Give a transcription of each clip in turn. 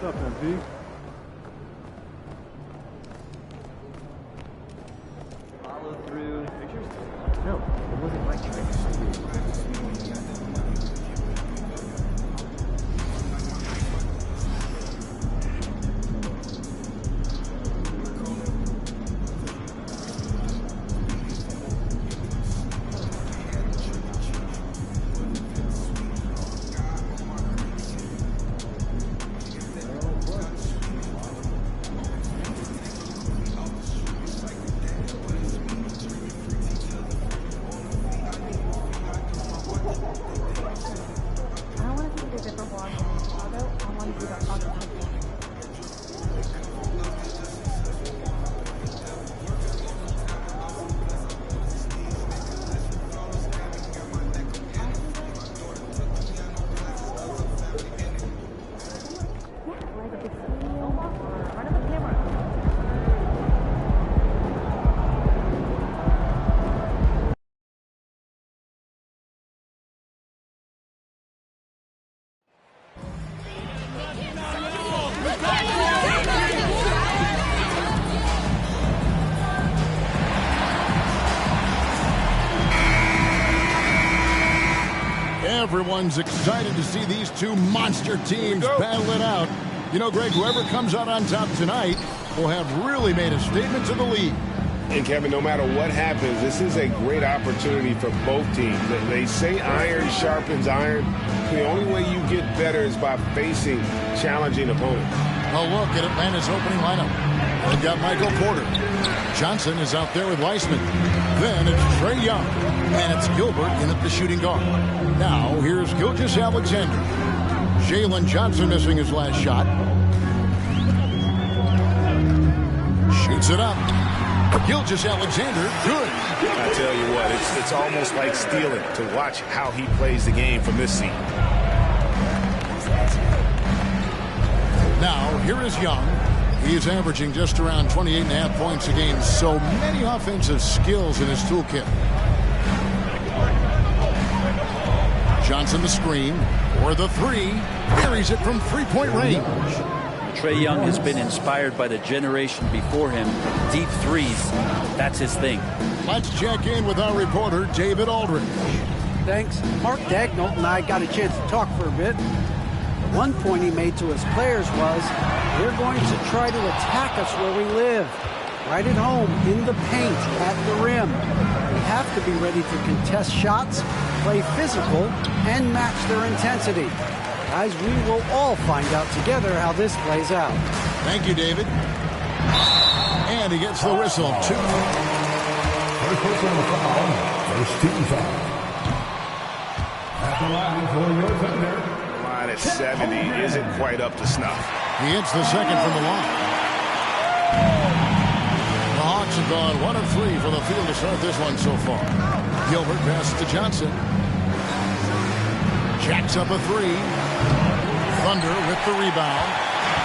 What's up, MP? Follow through. Pictures? No, it wasn't like trying to see you. Everyone's excited to see these two monster teams battle it out. You know, Greg, whoever comes out on top tonight will have really made a statement to the league. And, Kevin, no matter what happens, this is a great opportunity for both teams. They say iron sharpens iron. The only way you get better is by facing challenging opponents. A look at Atlanta's opening lineup. They've got Michael Porter. Johnson is out there with Weissman. Then it's Trae Young. And it's Gilbert in at the shooting guard. Now, here's Gilgeous-Alexander. Jalen Johnson missing his last shot. Shoots it up. Gilgeous-Alexander, good. I tell you what, it's almost like stealing to watch how he plays the game from this seat. Now, here is Young. He's averaging just around 28.5 points a game. So many offensive skills in his toolkit. Johnson the screen, or the three, buries it from three-point range. Trae Young has been inspired by the generation before him. Deep threes, that's his thing. Let's check in with our reporter, David Aldridge. Thanks. Mark Dagnall and I got a chance to talk for a bit. One point he made to his players was, they're going to try to attack us where we live. Right at home, in the paint, at the rim. We have to be ready to contest shots, play physical, and match their intensity. Guys, we will all find out together how this plays out. Thank you, David. And he gets the whistle. Two. First personal foul. First team foul. At the line for your thunder. Line at 70 isn't quite up to snuff. He hits the second from the line. The Hawks have gone 1 of 3 from the field to start this one so far. Gilbert passes to Johnson. Jacks up a three. Thunder with the rebound.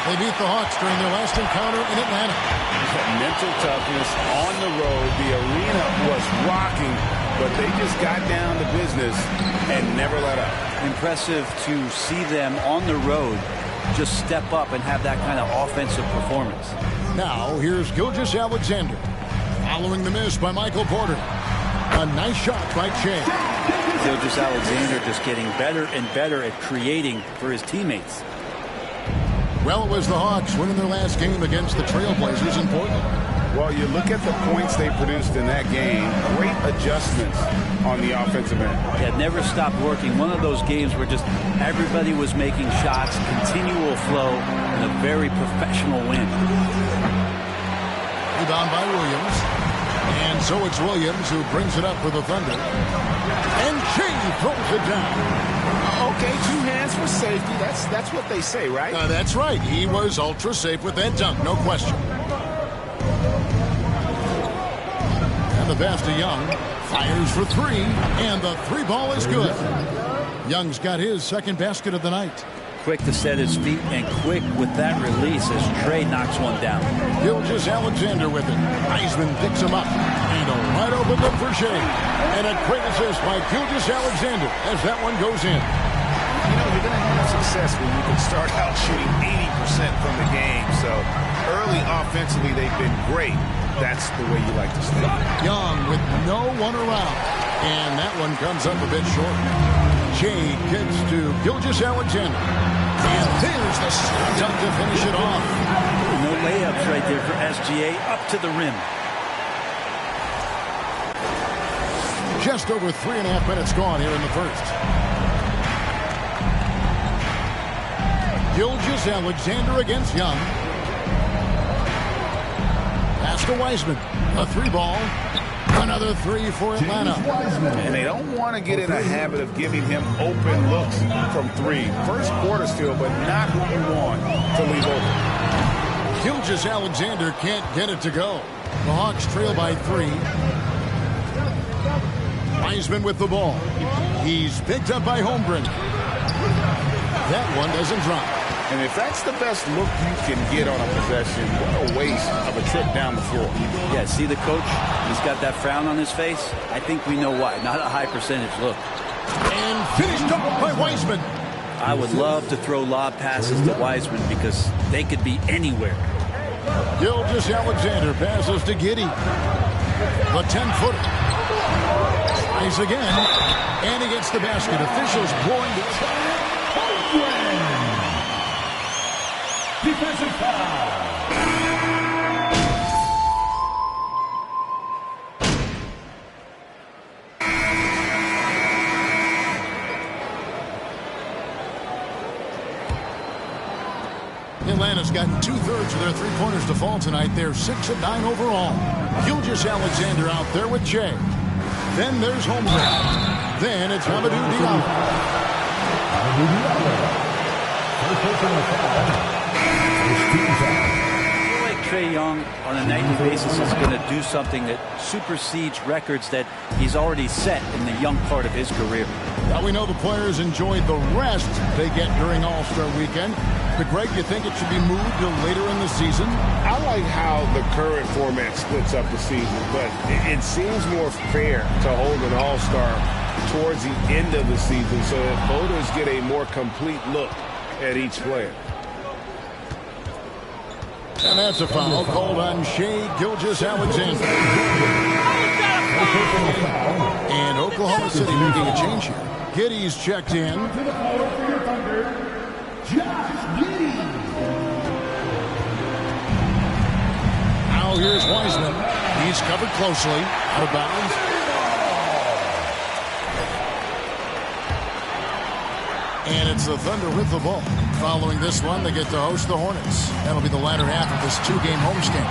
They beat the Hawks during their last encounter in Atlanta. Mental toughness on the road. The arena was rocking, but they just got down to business and never let up. Impressive to see them on the road just step up and have that kind of offensive performance. Now, here's Gilgeous-Alexander. Following the miss by Michael Porter. A nice shot by Che. Gilgeous-Alexander just getting better and better at creating for his teammates. Well, it was the Hawks winning their last game against the Trailblazers in Portland. Well, you look at the points they produced in that game. Great adjustments on the offensive end. Yeah, never stopped working. One of those games where just everybody was making shots, continual flow, and a very professional win. Rebound by Williams. And so it's Williams who brings it up for the Thunder. And Che throws it down. Okay, 2 hands for safety. That's what they say, right? That's right. He was ultra safe with that dunk, no question. And the pass to Young. Fires for 3. And the 3 ball is good. Young's got his second basket of the night. Quick to set his feet and quick with that release as Trae knocks one down. Gilgeous-Alexander with it. Heisman picks him up. And a wide open look for Shea. And a great assist by Gilgeous-Alexander as that one goes in. You know, you going to have success when you can start out shooting 80% from the game. So early offensively, they've been great. That's the way you like to stay. Young with no one around. And that one comes up a bit short. Jay gets to Gilgeous-Alexander. And there's the slam dunk to finish it off. No layups right there for SGA up to the rim. Just over 3.5 minutes gone here in the first. Gilgeous-Alexander against Young. Pass to Wiseman. A three ball. Another three for Atlanta. And they don't want to get in a habit of giving him open looks from three. First quarter still, but not who you want to leave open. Gilgeous-Alexander can't get it to go. The Hawks trail by 3. Wiseman with the ball. He's picked up by Holmgren. That one doesn't drop. And if that's the best look you can get on a possession, what a waste of a trip down the floor. Yeah, see the coach? He's got that frown on his face. I think we know why. Not a high percentage look. And finished up by Wiseman. I would love to throw lob passes to Wiseman because they could be anywhere. Gilgeous-Alexander passes to Giddey. The 10-footer. Tries again. And he gets the basket. Officials blowing the Defensive foul. Atlanta's gotten 2/3 of their three-pointers to fall tonight. They're 6 of 9 overall. Gilgeous-Alexander out there with Jay. Then there's Holmgren. Then it's Hamidou Diallo. I feel like Trae Young on a nightly basis is going to do something that supersedes records that he's already set in the young part of his career. Now we know the players enjoyed the rest they get during All-Star Weekend. But Greg, you think it should be moved to later in the season? I like how the current format splits up the season, but it seems more fair to hold an All-Star towards the end of the season so that voters get a more complete look at each player. And that's a foul called on Shai Gilgeous-Alexander. And Oklahoma City making a change here. Giddey's checked in. Now here's Wiseman. He's covered closely. Out of bounds. And it's the Thunder with the ball. Following this one, they get to host the Hornets. That'll be the latter half of this 2-game homestand.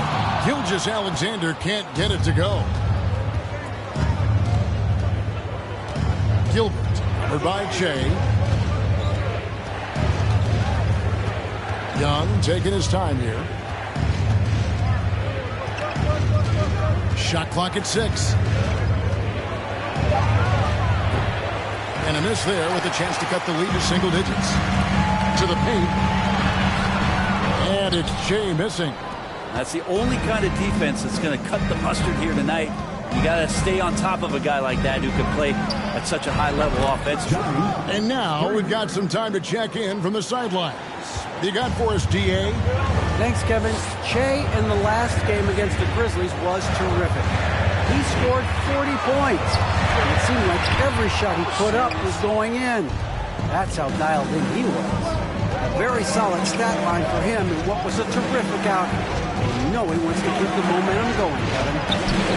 Gilgeous-Alexander can't get it to go. Gilbert, covered by Jay. Young taking his time here. Shot clock at 6. And a miss there with a chance to cut the lead to single digits. To the paint. And it's Jay missing. That's the only kind of defense that's going to cut the mustard here tonight. You got to stay on top of a guy like that who can play at such a high level offensively. And now we've got some time to check in from the sidelines. You got for us, DA? Thanks, Kevin. Shai in the last game against the Grizzlies was terrific. He scored 40 points. And it seemed like every shot he put up was going in. That's how dialed in he was. A very solid stat line for him in what was a terrific outing. And you know he wants to keep the momentum going, Kevin.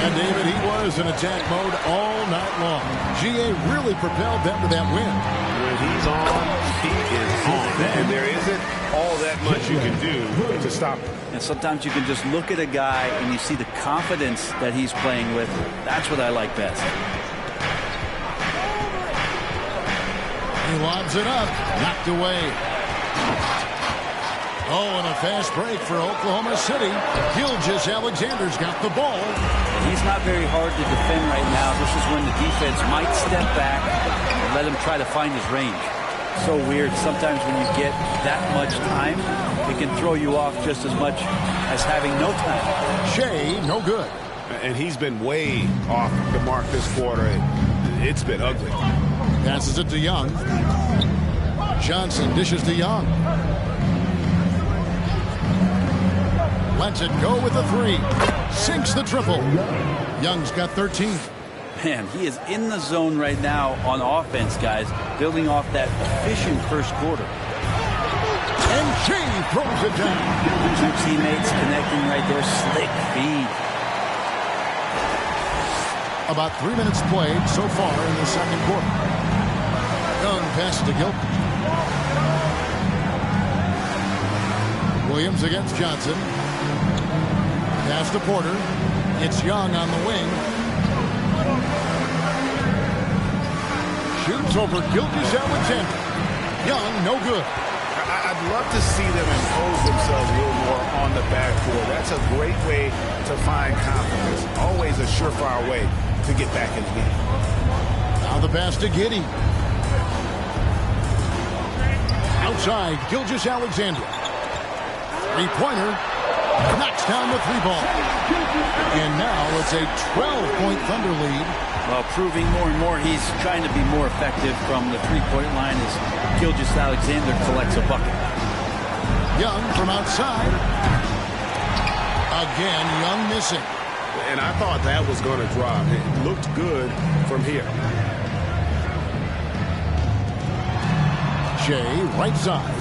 And David, he was in attack mode all night long. GA really propelled them to that win. When he's on, he is on. And there isn't all that much you can do to stop him. And sometimes you can just look at a guy and you see the confidence that he's playing with. That's what I like best. He lobs it up. Knocked away. Oh, and a fast break for Oklahoma City. Gilgeous-Alexander's got the ball. He's not very hard to defend right now. This is when the defense might step back and let him try to find his range. So weird. Sometimes when you get that much time, it can throw you off just as much as having no time. Shai, no good. And he's been way off the mark this quarter. It's been ugly. Passes it to Young. Johnson dishes to Young. Lets it go with the three. Sinks the triple. Young's got 13. Man, he is in the zone right now on offense, guys, building off that efficient first quarter. And she throws it down. Two teammates connecting right there. Slick feed. About 3 minutes played so far in the second quarter. Young passes to Gilbert. Williams against Johnson. Pass to Porter. It's Young on the wing. Shoots over Gilgeous-Alexander. Young, no good. I'd love to see them impose themselves a little more on the backcourt. That's a great way to find confidence. Always a surefire way to get back in the game. Now the pass to Giddey. Outside, Gilgeous-Alexander. Three-pointer. Knocks down the three ball. And now it's a 12-point Thunder lead. Well, proving more and more he's trying to be more effective from the three-point line as Gilgeous-Alexander collects a bucket. Young from outside. Again, Young missing. And I thought that was going to drop. It looked good from here. Jay, right side.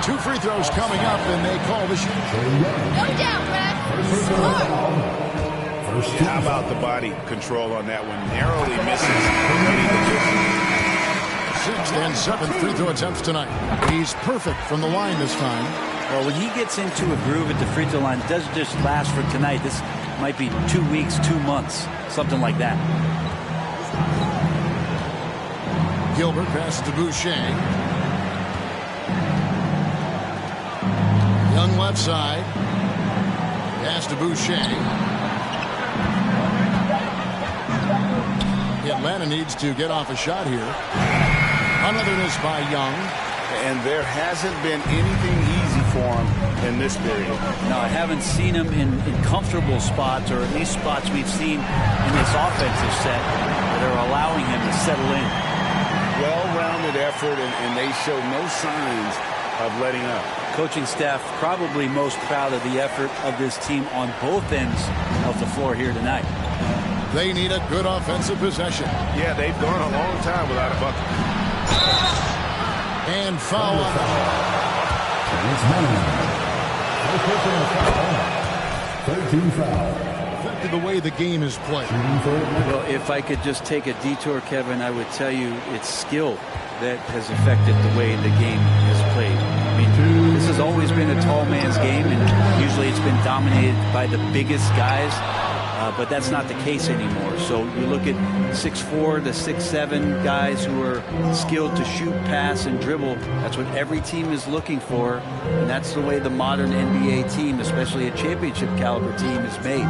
Two free throws coming up, and they call the shooting. Go down, Brad. How about the body control on that one? Narrowly misses. Sixth and seventh free throw attempts tonight. He's perfect from the line this time. Well, when he gets into a groove at the free throw line, it doesn't just last for tonight. This might be 2 weeks, 2 months, something like that. Gilbert passes to Boucher. Young left side. Pass to Boucher. Atlanta needs to get off a shot here. Another miss by Young. And there hasn't been anything easy for him in this period. No, I haven't seen him in comfortable spots, or at least spots we've seen in this offensive set that are allowing him to settle in. Well-rounded effort, and they show no signs of letting up. Coaching staff probably most proud of the effort of this team on both ends of the floor here tonight. They need a good offensive possession. Yeah, they've gone a long time without a bucket. And foul. It's Manning. 13 foul. Affected the way the game is played. Well, if I could just take a detour, Kevin, I would tell you it's skill that has affected the way the game is played. I mean, this has always been a tall man's game, and usually it's been dominated by the biggest guys. But that's not the case anymore. So you look at 6'4" to 6'7" guys who are skilled to shoot, pass, and dribble. That's what every team is looking for. And that's the way the modern NBA team, especially a championship caliber team, is made.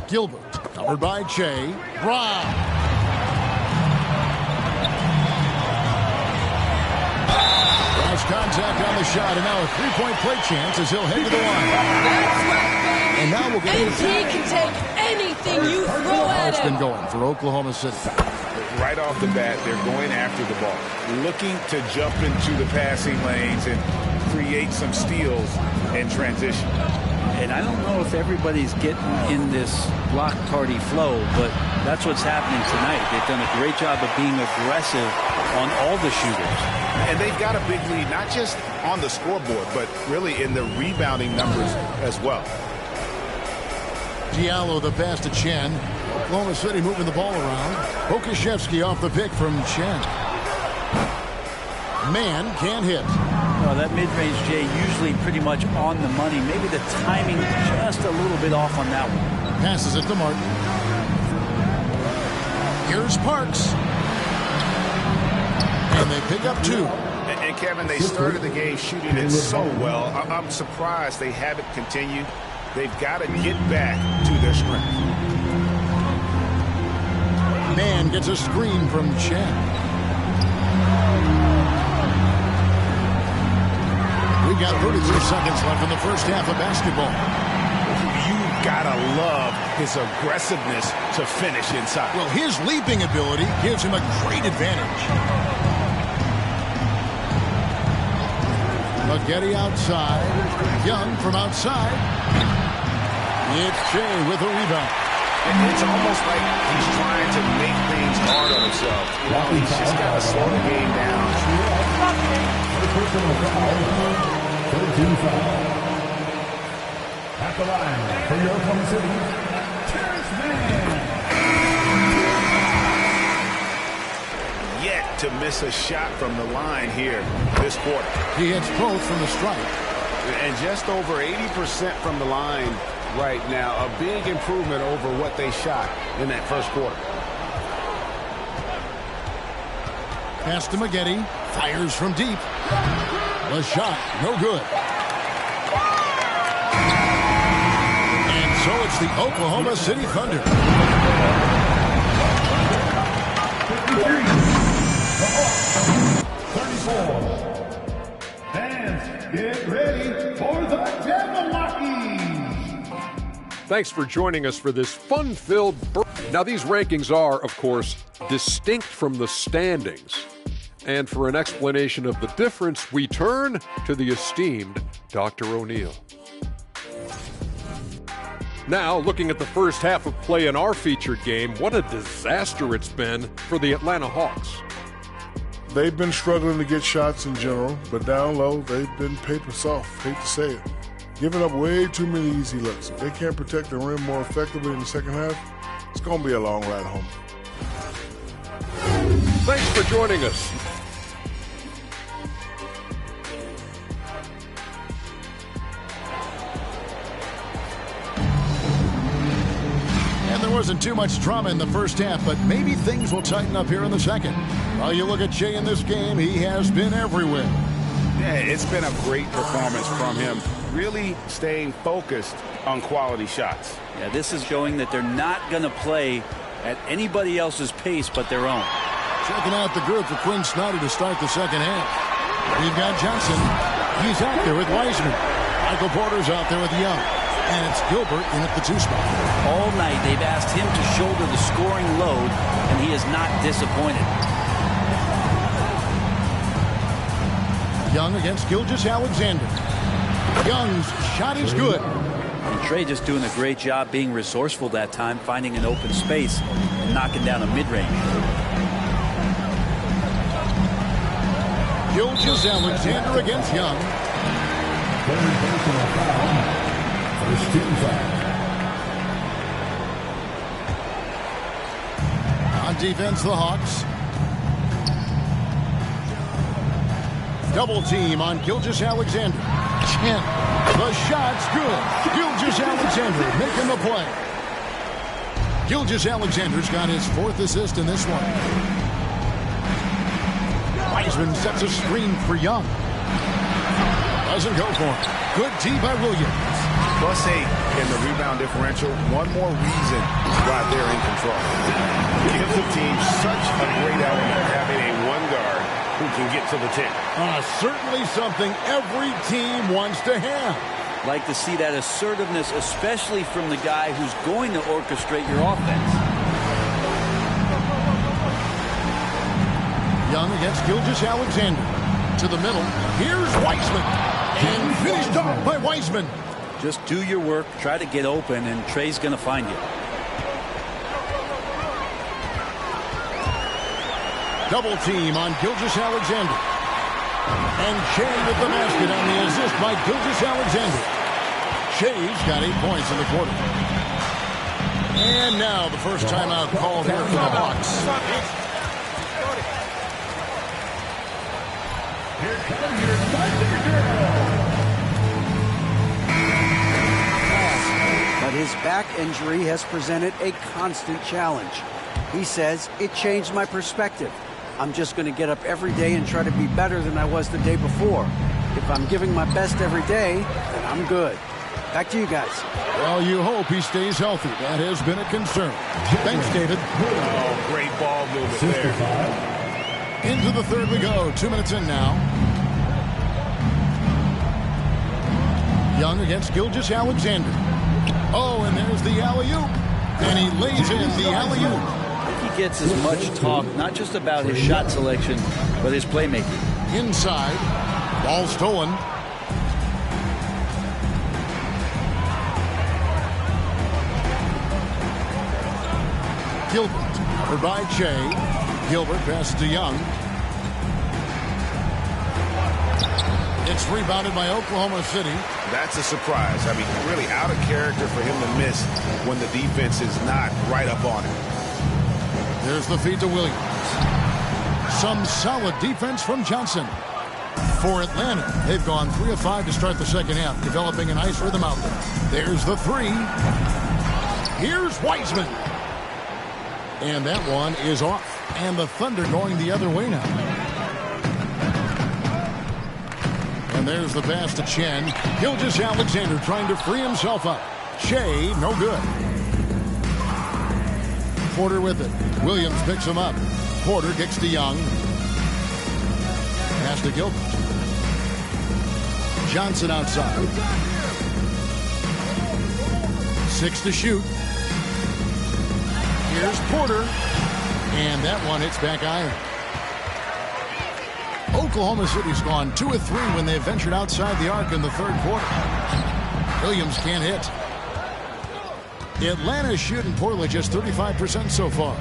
Gilbert, covered by Che. Brown. Contact on the shot, and now a three-point play chance as he'll head to the line. And now we'll get and he can take anything you throw at it's him. been going for Oklahoma City. Right off the bat, they're going after the ball, looking to jump into the passing lanes and create some steals and transition. And I don't know if everybody's getting in this block party flow, but that's what's happening tonight. They've done a great job of being aggressive on all the shooters. And they've got a big lead, not just on the scoreboard, but really in the rebounding numbers as well. Diallo the pass to Chen. Oklahoma City moving the ball around. Okashevsky off the pick from Chen. Man can't hit. Well, that mid-range, Jay, usually pretty much on the money. Maybe the timing just a little bit off on that one. Passes it to Martin. Here's Parks. And they pick up two. And Kevin, they started the game shooting it so well. I'm surprised they haven't continued. They've got to get back to their strength. Man gets a screen from Chen. We got 33 seconds left in the first half of basketball. You've gotta love his aggressiveness to finish inside. Well, his leaping ability gives him a great advantage. Spaghetti outside. Young from outside. It's Shea with a rebound. It's almost like he's trying to make things hard on himself. He's just got to slow the game down. Personal foul. 13 foul. At the line for your Oklahoma City, Terrence Mann. Yet to miss a shot from the line here this quarter. He hits both from the stripe. And just over 80% from the line right now. A big improvement over what they shot in that first quarter. Pass to Maggette. Fires from deep. The shot, no good. And so it's the Oklahoma City Thunder. 34. Fans, get ready for the Jabberwockies. Thanks for joining us for this fun-filled... Now, these rankings are, of course, distinct from the standings. And for an explanation of the difference, we turn to the esteemed Dr. O'Neill. Now, looking at the first half of play in our featured game, what a disaster it's been for the Atlanta Hawks. They've been struggling to get shots in general, but down low, they've been paper soft. Hate to say it. Giving up way too many easy looks. If they can't protect the rim more effectively in the second half, it's going to be a long ride home. Thanks for joining us. And there wasn't too much drama in the first half, but maybe things will tighten up here in the second. While you look at Shea in this game, he has been everywhere. Yeah, it's been a great performance from him. Really staying focused on quality shots. Yeah, this is showing that they're not going to play at anybody else's pace but their own. Checking out the group for Quinn Snyder to start the second half. We've got Johnson. He's out there with Wiseman. Michael Porter's out there with Young. And it's Gilbert in at the 2 spot. All night they've asked him to shoulder the scoring load, and he is not disappointed. Young against Gilgeous-Alexander. Young's shot is good. And Trey just doing a great job being resourceful that time, finding an open space and knocking down a mid-range. Gilgeous-Alexander against Young. First team foul. On defense, the Hawks. Double team on Gilgeous-Alexander. Chin. The shot's good. Gilgeous-Alexander making the play. Gilgeous-Alexander's got his 4th assist in this one. Wiseman sets a screen for Young. Doesn't go for it. Good D by Williams. +8 in the rebound differential. One more reason why they're in control. Gives the team such a great element having a one guard who can get to the 10. Certainly something every team wants to have. Like to see that assertiveness, especially from the guy who's going to orchestrate your offense. Young against Gilgeous-Alexander. To the middle. Here's Wiseman. And finished off by Wiseman. Just do your work, try to get open, and Trey's going to find you. Double team on Gilgeous-Alexander. And Shea with the basket on the assist by Gilgeous-Alexander. Shea's got 8 points in the quarter. And now the first timeout called here for the Hawks. Here comes your Thunder Girl. But his back injury has presented a constant challenge. He says, it changed my perspective. I'm just going to get up every day and try to be better than I was the day before. If I'm giving my best every day, then I'm good. Back to you guys. Well, you hope he stays healthy. That has been a concern. Thanks, David. Oh, great ball movement there. Into the third we go. 2 minutes in now. Young against Gilgeous-Alexander. Oh, and there's the alley-oop. And he lays in the alley-oop. He gets as much talk, not just about his shot selection, but his playmaking. Inside. Ball stolen. Gilbert. Covered by Che. Gilbert passes to Young. It's rebounded by Oklahoma City. That's a surprise. I mean, really out of character for him to miss when the defense is not right up on him. There's the feed to Williams. Some solid defense from Johnson. For Atlanta, they've gone 3 of 5 to start the second half, developing a nice rhythm out there. There's the three. Here's Wiseman. And that one is off. And the Thunder going the other way now. And there's the pass to Chen. Gilgeous-Alexander trying to free himself up. Shea, no good. Porter with it. Williams picks him up. Porter kicks to Young. Pass to Gilbert. Johnson outside. 6 to shoot. Here's Porter. And that one hits back iron. Oklahoma City's gone 2 of 3 when they ventured outside the arc in the third quarter. Williams can't hit. Atlanta's shooting poorly, just 35% so far.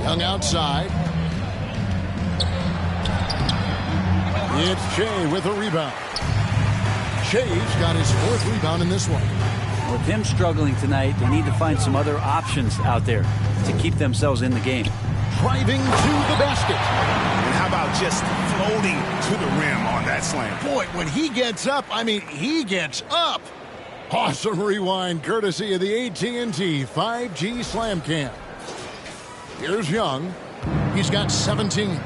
Young outside. It's Shea with a rebound. Shea's got his 4th rebound in this one. With him struggling tonight, they need to find some other options out there to keep themselves in the game. Driving to the basket. And how about just floating to the rim on that slam? Boy, when he gets up, I mean, he gets up. Awesome rewind courtesy of the AT&T 5G Slam Cam. Here's Young. He's got 17.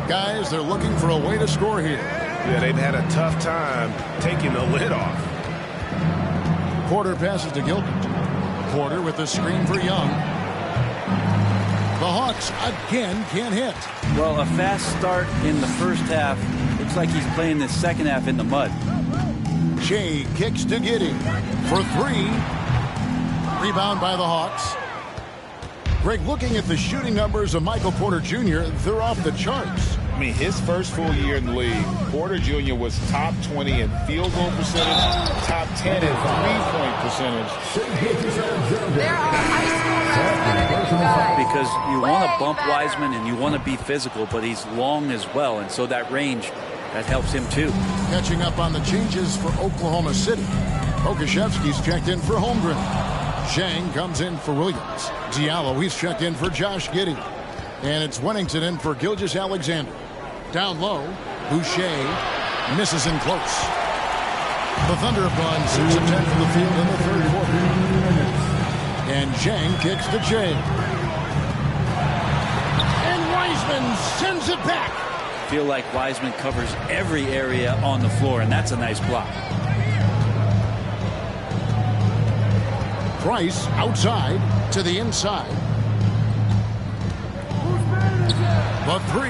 Guys, they're looking for a way to score here. Yeah, they've had a tough time taking the lid off. Porter passes to Gilbert. Porter with the screen for Young. The Hawks again can't hit. Well, a fast start in the first half. Looks like he's playing the second half in the mud. Shea kicks to Giddey for 3. Rebound by the Hawks. Greg, looking at the shooting numbers of Michael Porter Jr., they're off the charts. I mean, his first full year in the league, Porter Jr. was top 20 in field goal percentage, top 10 in three-point percentage. There are high school better than you guys. Because you want to bump Wiseman and you want to be physical, but he's long as well, and so that range, that helps him too. Catching up on the changes for Oklahoma City. Okashevsky's checked in for Holmgren. Zhang comes in for Williams. Diallo, he's checked in for Josh Giddey. And it's Wennington in for Gilgeous-Alexander. Down low, Boucher misses in close. The Thunder have gone 6 of 10 from the field in the third quarter. And Zhang kicks to Jay. And Wiseman sends it back. Feel like Wiseman covers every area on the floor, and that's a nice block. Price outside to the inside. The 3.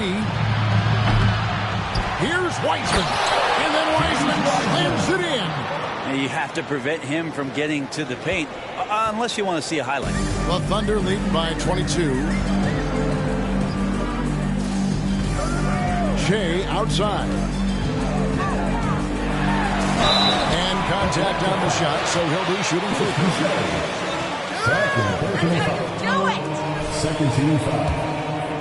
Here's Wiseman. And then Wiseman slams it in. And you have to prevent him from getting to the paint, unless you want to see a highlight. The Thunder lead by 22. Shea outside. And contact on the shot, so he'll be shooting free. Do it! Second team foul.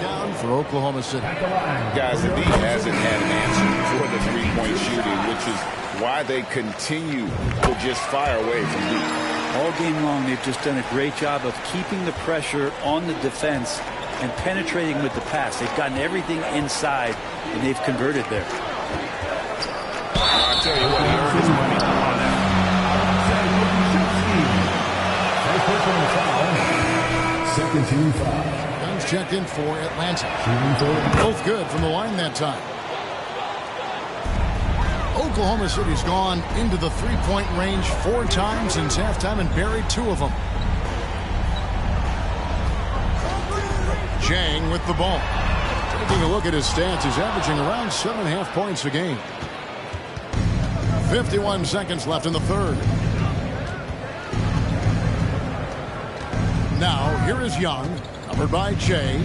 Down for Oklahoma City. Guys, the D hasn't had an answer for the three-point shooting, which is why they continue to just fire away from deep. All game long, they've just done a great job of keeping the pressure on the defense and penetrating with the pass. They've gotten everything inside, and they've converted there. I'll tell you what, he earned his money on that. Second team foul. Guns checked in for Atlanta. Both good from the line that time. Oklahoma City's gone into the three-point range 4 times since halftime and buried 2 of them. Zhang with the ball. Taking a look at his stats, he's averaging around 7.5 points a game. 51 seconds left in the third. Now, here is Young, covered by Jay.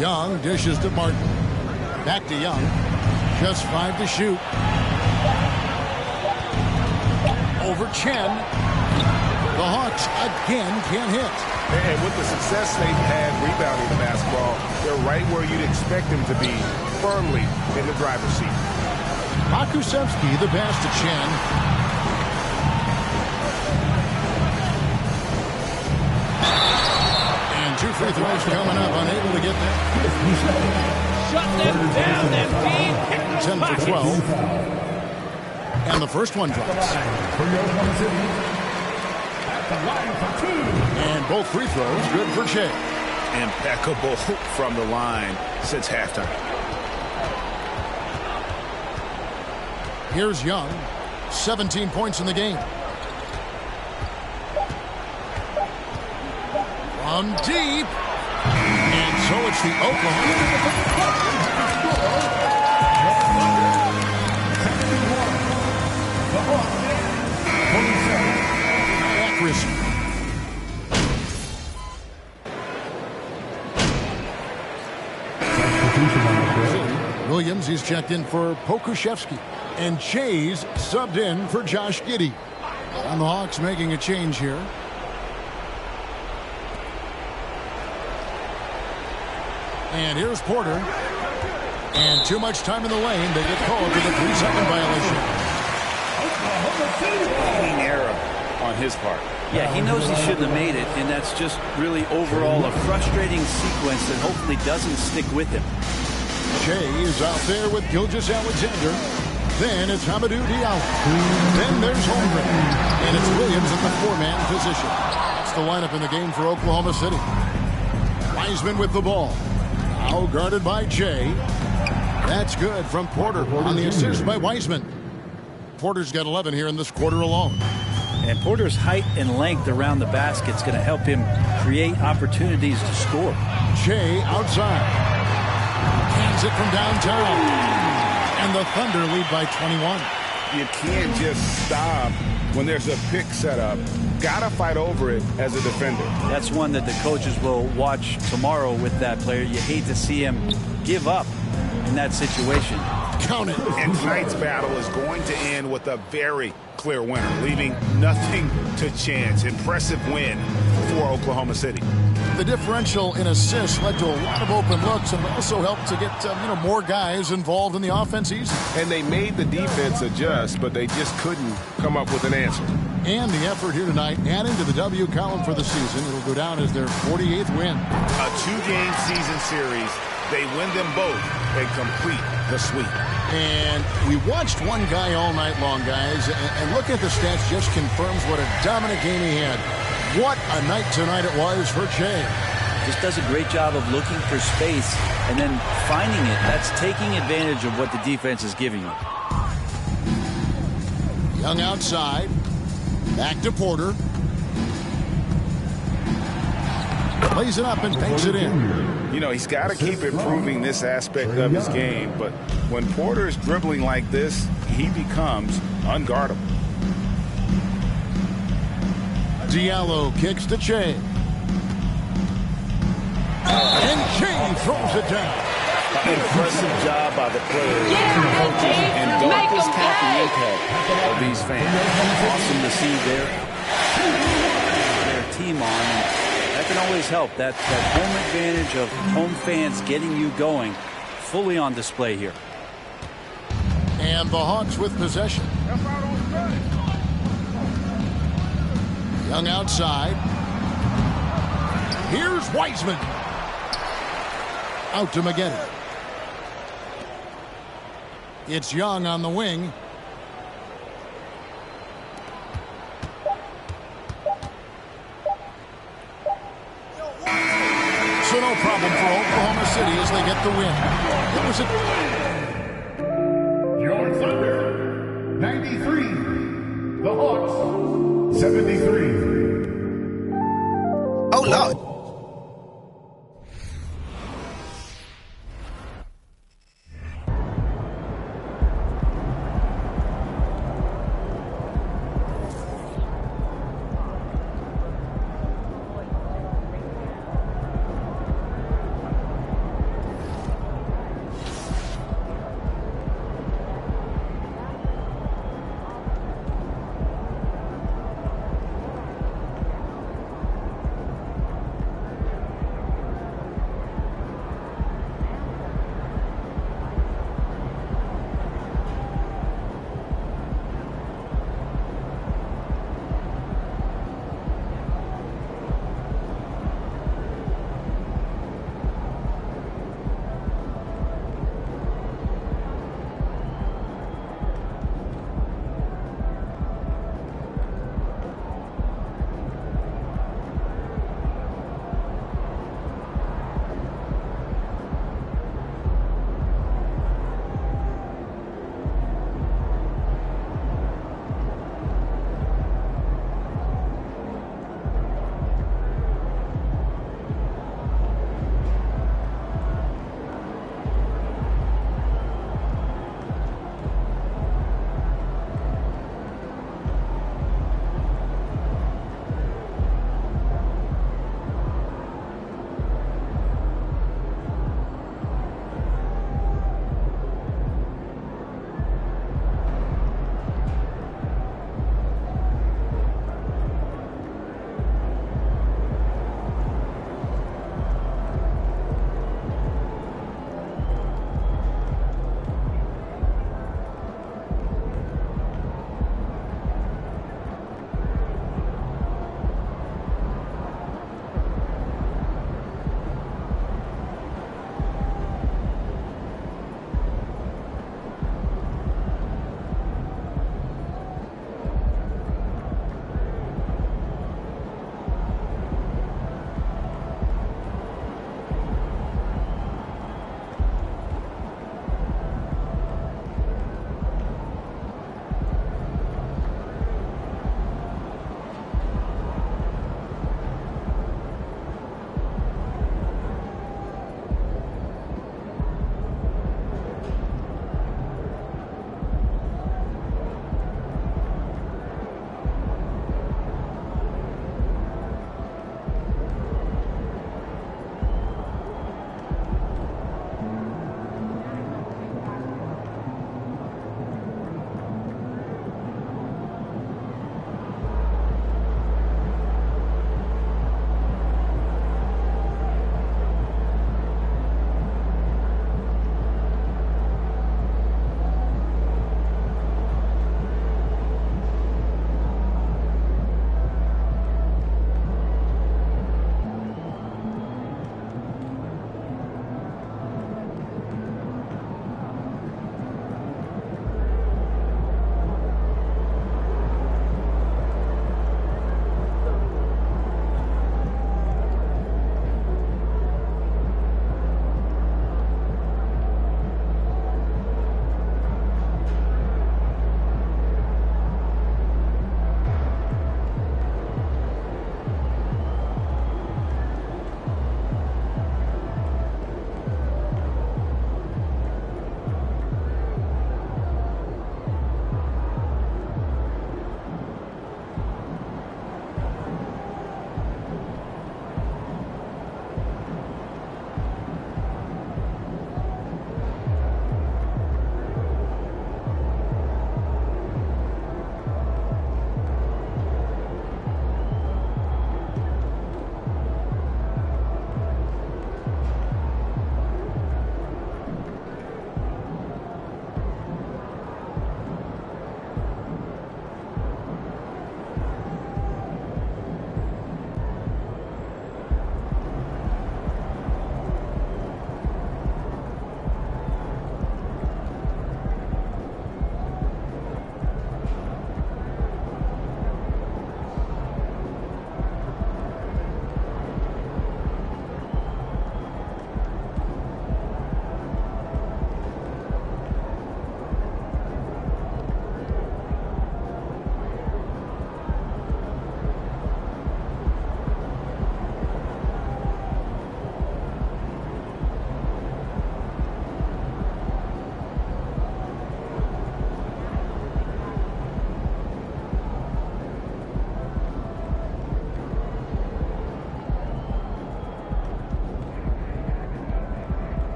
Young dishes to Martin. Back to Young. Just 5 to shoot. Over Chen. The Hawks again can't hit. And with the success they've had rebounding the basketball, they're right where you'd expect them to be, firmly in the driver's seat. Pokusevski, the pass to Chen. And 2 free throws coming up, unable to get there. Shut them down, MP. 10 for 12. And the first one drops. And both free throws good for Jay. Impeccable from the line since halftime. Here's Young. 17 points in the game. From deep. And so it's the Oklahoma. Accuracy. Williams, he's checked in for Pokusevski. And Jay's subbed in for Josh Giddey. And the Hawks making a change here. And here's Porter. And too much time in the lane. They get called for the 3-second violation. Clean error on his part. Yeah, he knows he shouldn't have made it, and that's just really overall a frustrating sequence that hopefully doesn't stick with him. Jay is out there with Gilgeous-Alexander. Then it's Hamidou Diallo. Then there's Holmgren. And it's Williams in the 4-man position. That's the lineup in the game for Oklahoma City. Wiseman with the ball. Now guarded by Jay. That's good from Porter on the assist by Wiseman. Porter's got 11 here in this quarter alone. And Porter's height and length around the basket is going to help him create opportunities to score. Jay outside. Cans it from downtown. And the Thunder lead by 21. You can't just stop when there's a pick set up. Gotta fight over it as a defender. That's one that the coaches will watch tomorrow with that player. You hate to see him give up in that situation. Count it. And tonight's battle is going to end with a very clear winner, leaving nothing to chance. Impressive win for Oklahoma City. The differential in assists led to a lot of open looks and also helped to get more guys involved in the offense easy. And they made the defense adjust, but they just couldn't come up with an answer. And the effort here tonight, adding to the W column for the season. It'll go down as their 48th win. A 2-game season series. They win them both and complete the sweep. And we watched one guy all night long, guys, and look at the stats just confirms what a dominant game he had. What a night tonight it was for Jay. Just does a great job of looking for space and then finding it. That's taking advantage of what the defense is giving you. Young outside. Back to Porter. Plays it up and banks it in. You know, he's got to keep improving this aspect of his game, but when Porter is dribbling like this, he becomes unguardable. Diallo kicks to Jay. And Jay throws it down. Impressive job by the players and don't discount the impact of these fans. Awesome to see their team on. That can always help. That home advantage of home fans getting you going fully on display here. And the Hawks with possession. Young outside. Here's Wiseman. Out to Maggette. It's Young on the wing. So no problem for Oklahoma City as they get the win. It was Your Thunder, 93. The Hawks, 73. Oh, Lord.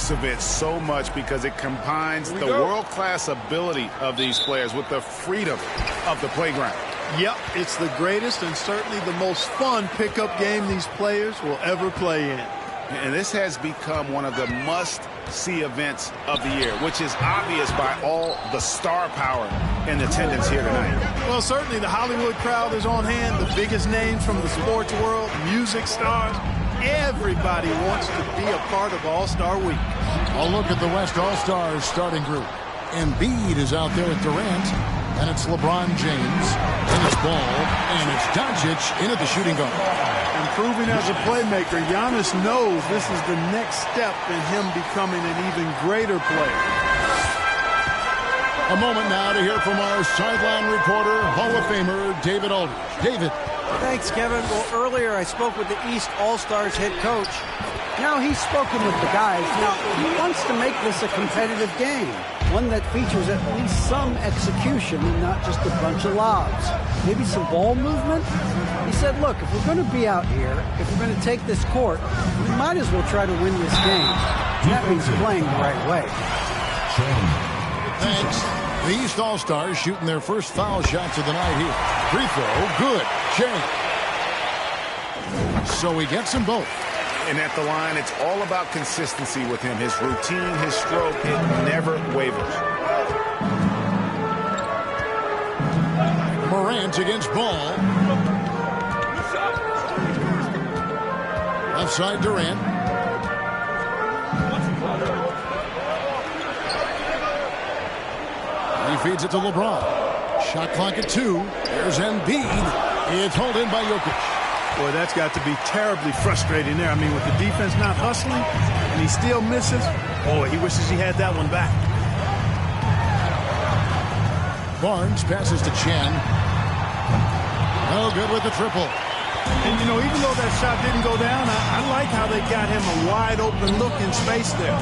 this event so much because it combines the world-class ability of these players with the freedom of the playground. Yep, it's the greatest and certainly the most fun pickup game these players will ever play in. And this has become one of the must-see events of the year, which is obvious by all the star power in attendance here tonight. Well, certainly the Hollywood crowd is on hand, the biggest names from the sports world, music stars. Everybody wants to be a part of All-Star Week. A look at the West All-Stars starting group. Embiid is out there at Durant, and it's LeBron James, and it's Ball, and it's Doncic in at the shooting guard. Improving as a playmaker, Giannis knows this is the next step in him becoming an even greater player. A moment now to hear from our sideline reporter, Hall of Famer David Aldridge. David. Thanks, Kevin. Well, earlier I spoke with the East All-Stars head coach. Now he's spoken with the guys. Now he wants to make this a competitive game, one that features at least some execution and not just a bunch of lobs. Maybe some ball movement. He said, look, if we're going to be out here, if we're going to take this court, we might as well try to win this game. And that means playing the right way. Thanks. The East All-Stars shooting their first foul shots of the night here. Free throw, good. James. So he gets them both. And at the line, it's all about consistency with him. His routine, his stroke, it never wavers. Morant against Ball. Left side Durant. He feeds it to LeBron. Shot clock at 2. There's Embiid. It's held in by Jokic. Boy, that's got to be terribly frustrating there. I mean, with the defense not hustling and he still misses, boy, he wishes he had that one back. Barnes passes to Chen. No good with the triple. And, you know, even though that shot didn't go down, I like how they got him a wide open look in space there.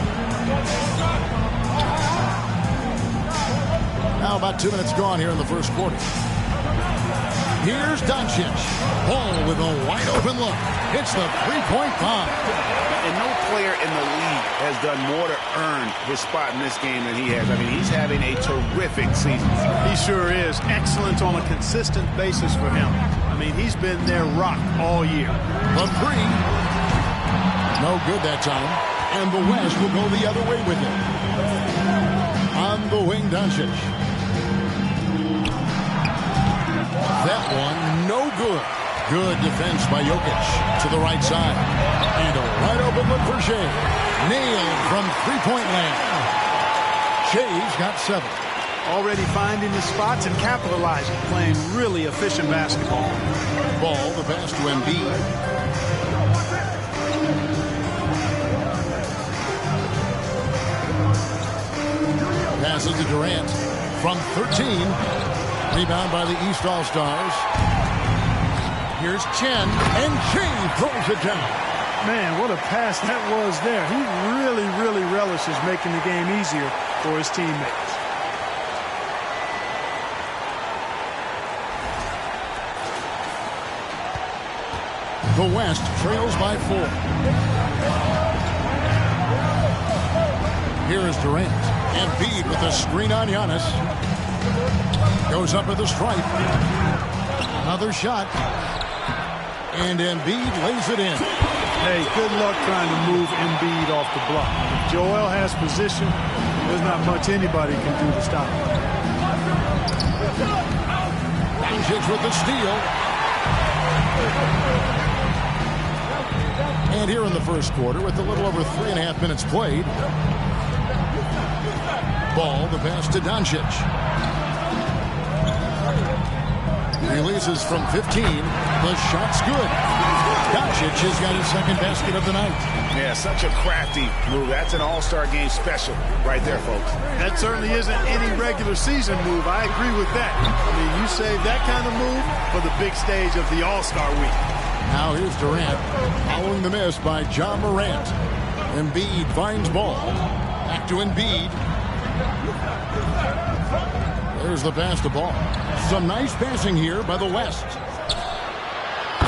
Now about 2 minutes gone here in the first quarter. Here's Doncic. Ball with a wide open look. It's the three-point bomb. And no player in the league has done more to earn his spot in this game than he has. I mean, he's having a terrific season. He sure is. Excellent on a consistent basis for him. I mean, he's been their rock all year. The three. No good that time. And the West will go the other way with it. On the wing, Doncic. That one, no good. Good defense by Jokic to the right side. And a wide open look for Shea. Nailed from three-point land. Shea's got 7. Already finding the spots and capitalizing, playing really efficient basketball. Ball, the pass to Embiid. Passes to Durant from 13. Rebound by the East All-Stars. Here's Chen, and Shea throws it down. Man, what a pass that was there. He really, really relishes making the game easier for his teammates. The West trails by 4. Here is Durant. Embiid with the screen on Giannis. Goes up with the stripe. Another shot. And Embiid lays it in. Hey, good luck trying to move Embiid off the block. If Joel has position, there's not much anybody can do to stop him. Doncic with the steal. And here in the first quarter, with a little over 3.5 minutes played. Ball, the pass to Doncic. Releases from 15. The shot's good. Doncic has got his second basket of the night. Yeah, such a crafty move. That's an all-star game special right there, folks. That certainly isn't any regular season move. I agree with that. I mean, you save that kind of move for the big stage of the All-Star week. Now here's Durant following the miss by John Morant. Embiid finds Ball. Back to Embiid. There's the pass to Ball. Some nice passing here by the West.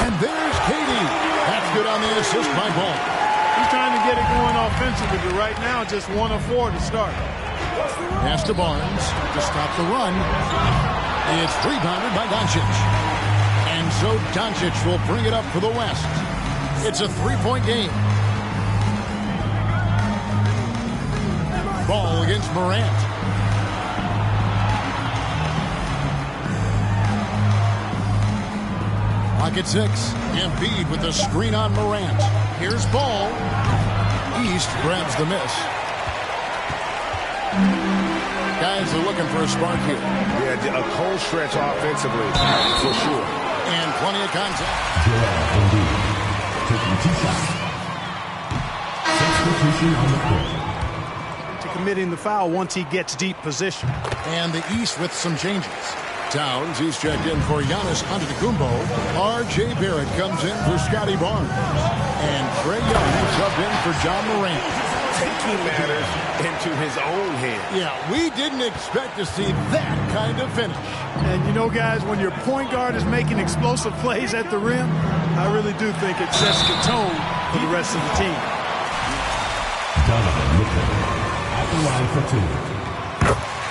And there's Katie. That's good on the assist by Ball. He's trying to get it going offensively, but right now just 1 of 4 to start. Pass to Barnes to stop the run. It's rebounded by Doncic. And so Doncic will bring it up for the West. It's a 3-point game. Ball against Morant. Clock at 6. Embiid with the screen on Morant. Here's Ball. East grabs the miss. Guys are looking for a spark here. Yeah, a cold stretch offensively, for sure. And plenty of contact. Joel Embiid taking 2 shots. Substitution on the court. To committing the foul once he gets deep position. And the East with some changes. Towns, he's checked in for Giannis Antetokounmpo. R.J. Barrett comes in for Scotty Barnes. And Trae Young subbed in for John Morant. Taking matters into his own hands. Yeah, we didn't expect to see that kind of finish. And you know, guys, when your point guard is making explosive plays at the rim, I really do think it sets the tone for the rest of the team. Donovan Mitchell at the line for 2.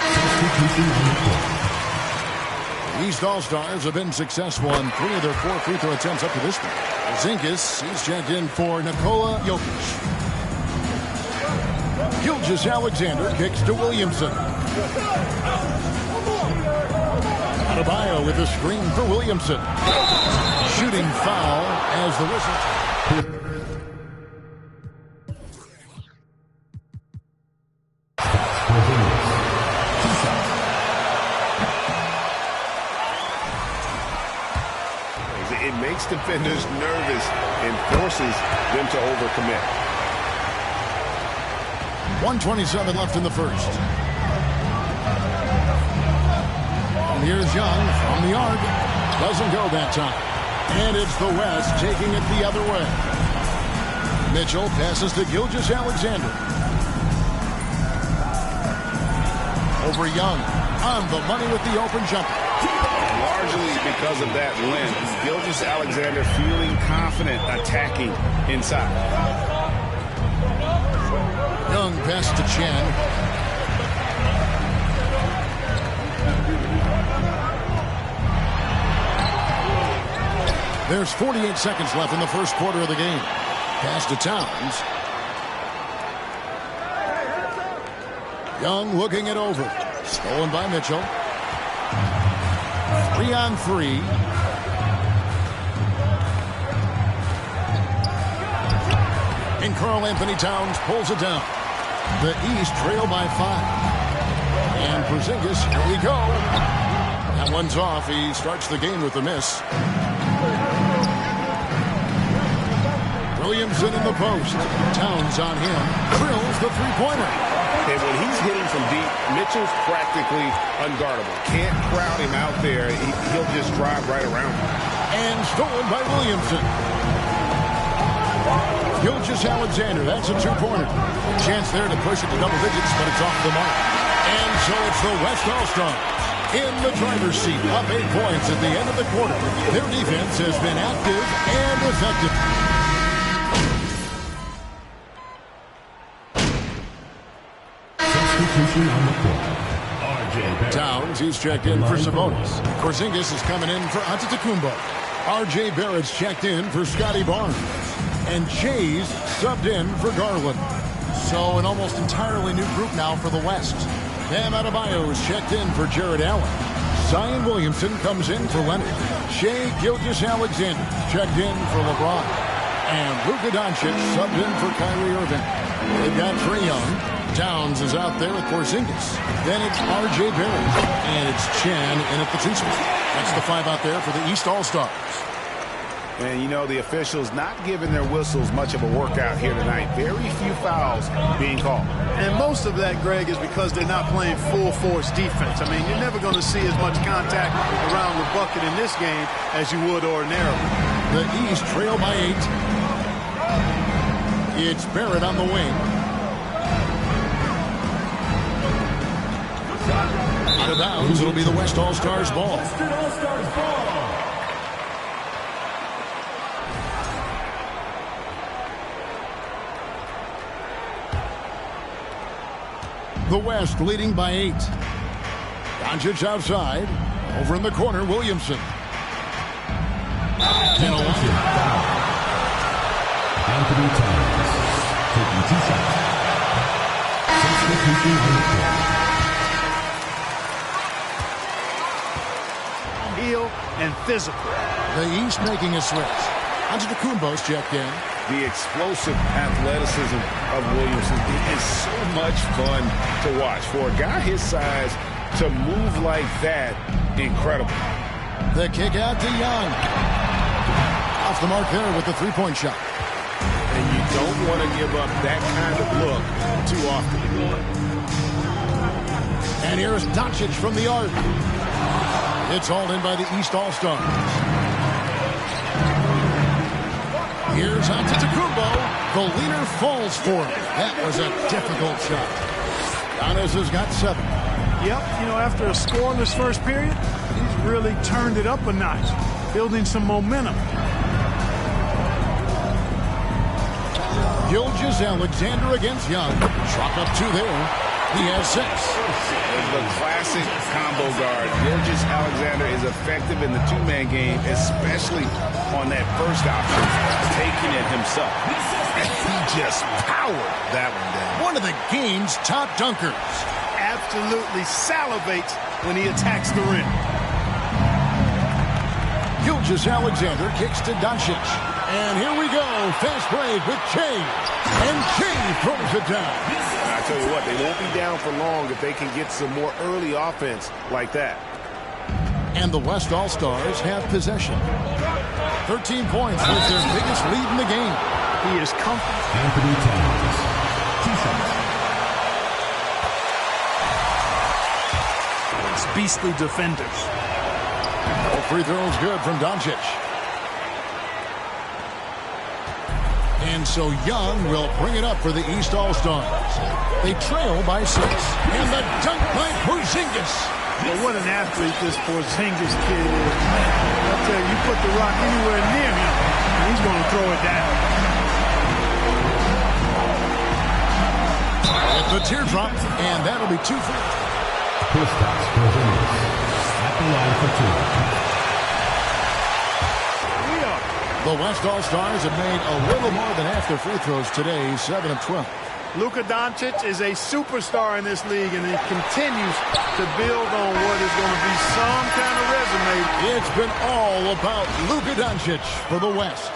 Substitution on the court. East All-Stars have been successful on 3 of their 4 free throw attempts up to this point. Zinkas, he's checked in for Nikola Jokic. Gilgeous Alexander kicks to Williamson. Adebayo with a screen for Williamson. Shooting foul as the whistle. It makes defenders nervous and forces them to overcommit. 1:27 left in the first. And here's Young from the arc. Doesn't go that time. And it's the West taking it the other way. Mitchell passes to Gilgeous Alexander. Over Young. On the money with the open jumper. Largely because of that length, Gilgeous Alexander feeling confident attacking inside. Young pass to Chen. There's 48 seconds left in the first quarter of the game. Pass to Towns. Young looking it over. Stolen by Mitchell. 3-on-3. And Karl Anthony Towns pulls it down. The East trail by 5. And Porzingis, here we go. That one's off. He starts the game with a miss. Williamson in the post. Towns on him. Drills the three-pointer. And when he's hitting from deep, Mitchell's practically unguardable. Can't crowd him out there. He'll just drive right around him. And stolen by Williamson. Gilgeous Alexander, that's a two-pointer. Chance there to push it to double digits, but it's off the mark. And so it's the West All-Stars in the driver's seat, up 8 points at the end of the quarter. Their defense has been active and effective. Substitution on the court. R.J. Towns, he's checked in for Sabonis. Porzingis is coming in for Antetokounmpo. R.J. Barrett's checked in for Scotty Barnes. And Jay's subbed in for Garland. So an almost entirely new group now for the West. Bam Adebayo is checked in for Jared Allen. Zion Williamson comes in for Leonard. Shai Gilgeous-Alexander checked in for LeBron. And Luka Doncic subbed in for Kyrie Irving. They've got Trae Young. Towns is out there with Porzingis. Then it's R.J. Barrett. And it's Chen in at the 2 spot. That's the 5 out there for the East All-Stars. And, you know, the officials not giving their whistles much of a workout here tonight. Very few fouls being called. And most of that, Greg, is because they're not playing full-force defense. I mean, you're never going to see as much contact around the bucket in this game as you would ordinarily. The East trail by 8. It's Barrett on the wing. Out of bounds, it'll be the West All-Stars ball. The West leading by 8. Doncic outside. Over in the corner, Williamson. Anthony Towns taking 2 shots. 6 Heel and physical. The East making a switch. Antetokounmpo's checked in. The explosive athleticism of Williamson is so much fun to watch. For a guy his size to move like that, incredible. The kick out to Young. Off the mark there with the three-point shot. And you don't want to give up that kind of look too often. And here's Doncic from the arc. It's hauled in by the East All-Stars. Here's Antetokounmpo. The leader falls for it. That was a difficult shot. Giannis has got 7. Yep, you know, after a scoreless first period, he's really turned it up a notch, building some momentum. Gilgeous-Alexander against Young. Drop up 2 there. He has 6. The classic combo guard. Gilgeous-Alexander is effective in the two-man game, especially on that first option, taking it himself. He just powered that one down. One of the game's top dunkers. Absolutely salivates when he attacks the rim. Gilgeous-Alexander kicks to Doncic. And here we go. Fast break with Kay. And Kay throws it down. I tell you what, they won't be down for long if they can get some more early offense like that. And the West All-Stars have possession. 13 points with their biggest lead in the game. He is comfortable. Anthony Towns, 2 shots. It's beastly defenders. All free throws good from Doncic. And so Young will bring it up for the East All-Stars. They trail by 6. And the dunk by Porzingis. Well, what an athlete this Porzingis kid is. I tell you, you put the rock anywhere near him, and he's going to throw it down. With the teardrop, and that'll be 2 for it. Kristaps Porzingis at the line for 2. The West All-Stars have made a little more than half their free throws today, 7 of 12. Luka Doncic is a superstar in this league, and he continues to build on what is going to be some kind of resume. It's been all about Luka Doncic for the West.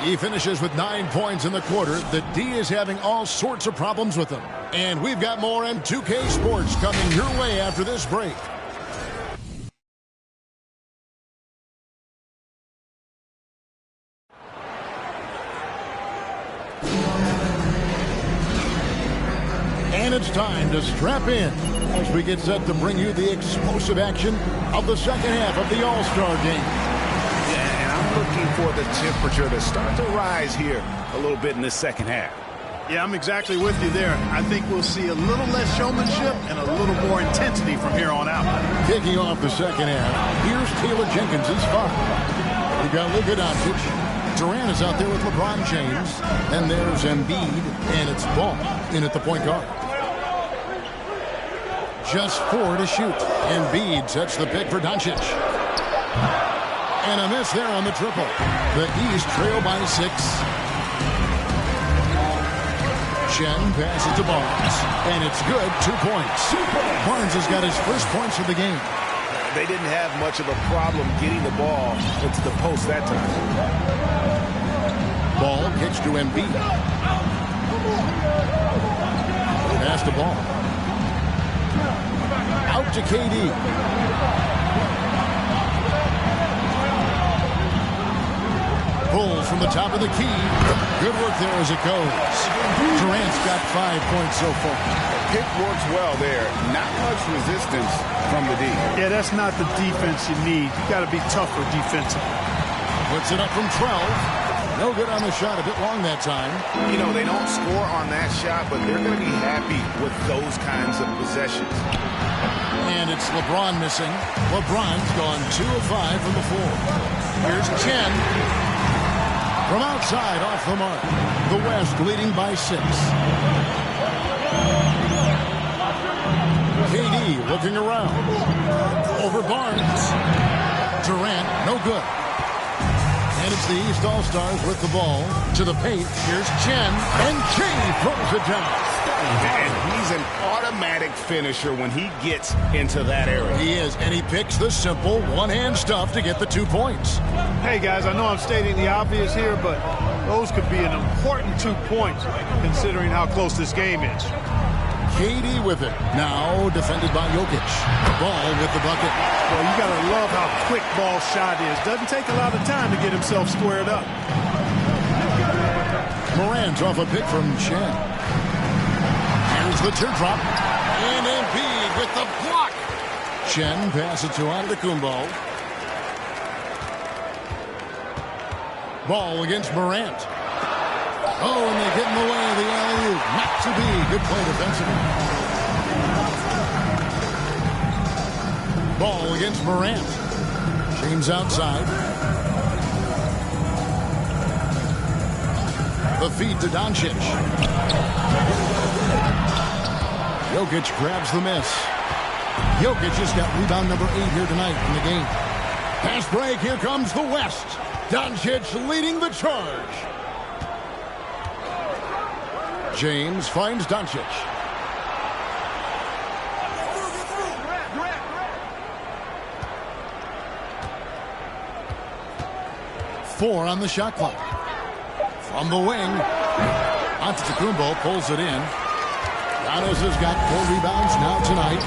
He finishes with 9 points in the quarter. The D is having all sorts of problems with him. And we've got more in 2K Sports coming your way after this break. And it's time to strap in as we get set to bring you the explosive action of the second half of the All-Star game. Yeah, and I'm looking for the temperature to start to rise here a little bit in the second half. Yeah, I'm exactly with you there. I think we'll see a little less showmanship and a little more intensity from here on out. Kicking off the second half, here's Taylor Jenkins' 5. We've got Luka Doncic. Durant is out there with LeBron James. And there's Embiid, and it's Ball in at the point guard. Just 4 to shoot. Embiid sets the pick for Doncic. And a miss there on the triple. The East trail by 6. Chen passes to Barnes. And it's good, 2 points. Barnes has got his first points of the game. They didn't have much of a problem getting the ball into the post that time. Ball kicks to Embiid. Pass the ball. Out to KD. Pulls from the top of the key. Good work there as it goes. Durant's got 5 points so far. Pick works well there. Not much resistance from the D. Yeah, that's not the defense you need. You got to be tougher defensively. Puts it up from 12. No good on the shot. A bit long that time. You know, they don't score on that shot, but they're going to be happy with those kinds of possessions. And it's LeBron missing. LeBron's gone 2 of 5 from the floor. Here's Chen. From outside, off the mark. The West leading by 6. looking around. Over Barnes. Durant, no good. And it's the East All-Stars with the ball to the paint. Here's Chen, and Chen throws it down. And he's an automatic finisher when he gets into that area. He is, and he picks the simple one-hand stuff to get the 2 points. Hey, guys, I know I'm stating the obvious here, but those could be an important 2 points considering how close this game is. KD with it. Now defended by Jokic. Ball with the bucket. Well, you got to love how quick ball shot is. Doesn't take a lot of time to get himself squared up. Morant's off a pick from Chen. Here's the teardrop. And Embiid with the block. Chen passes to Antetokounmpo. Ball against Morant. Oh, and they get in the way of the alley-oop. Not to be. Good play defensively. Ball against Morant. James outside. The feed to Doncic. Jokic grabs the miss. Jokic has got rebound number 8 here tonight in the game. Pass break. Here comes the West. Doncic leading the charge. James finds Doncic. Four on the shot clock. From the wing, Antetokounmpo pulls it in. Giannis has got 4 rebounds now tonight.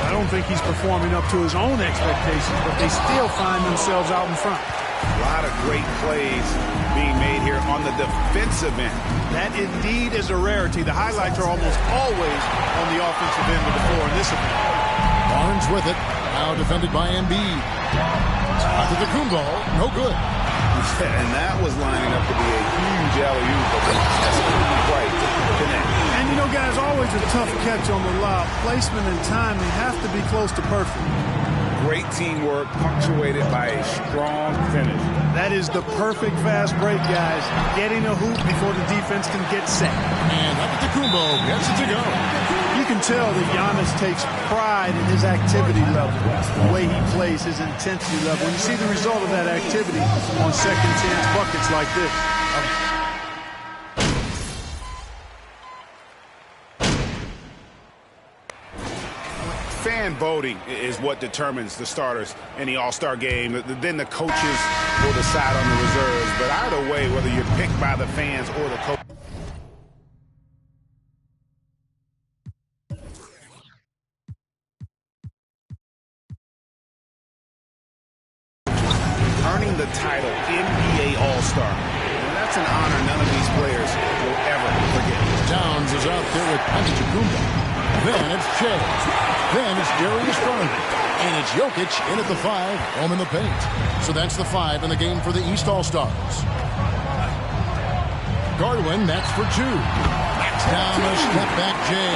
I don't think he's performing up to his own expectations, but they still find themselves out in front. A lot of great plays being made here on the defensive end. That indeed is a rarity. The highlights are almost always on the offensive end of the floor in this event. Barnes with it. Now defended by Embiid. Antetokounmpo, no good. And that was lining up to be a huge alley-oop, but they just couldn't quite connect. And you know, guys, always a tough catch on the lob. Placement and timing have to be close to perfect. Great teamwork, punctuated by a strong finish. That is the perfect fast break, guys. Getting a hoop before the defense can get set. And Antetokounmpo gets it to go. You can tell that Giannis takes pride in his activity level, the way he plays, his intensity level. And you see the result of that activity on second chance buckets like this. Fan voting is what determines the starters in the All-Star game. Then the coaches will decide on the reserves. But either way, whether you're picked by the fans or the coach, earning the title NBA All-Star. And that's an honor none of these players will ever forget. Downs is out there with Antetokounmpo. Then it's Shea. Then it's Darius Garland. And it's Jokic in at the 5, home in the paint. So that's the 5 in the game for the East All-Stars. Garland, that's for 2. Down the step-back Jay.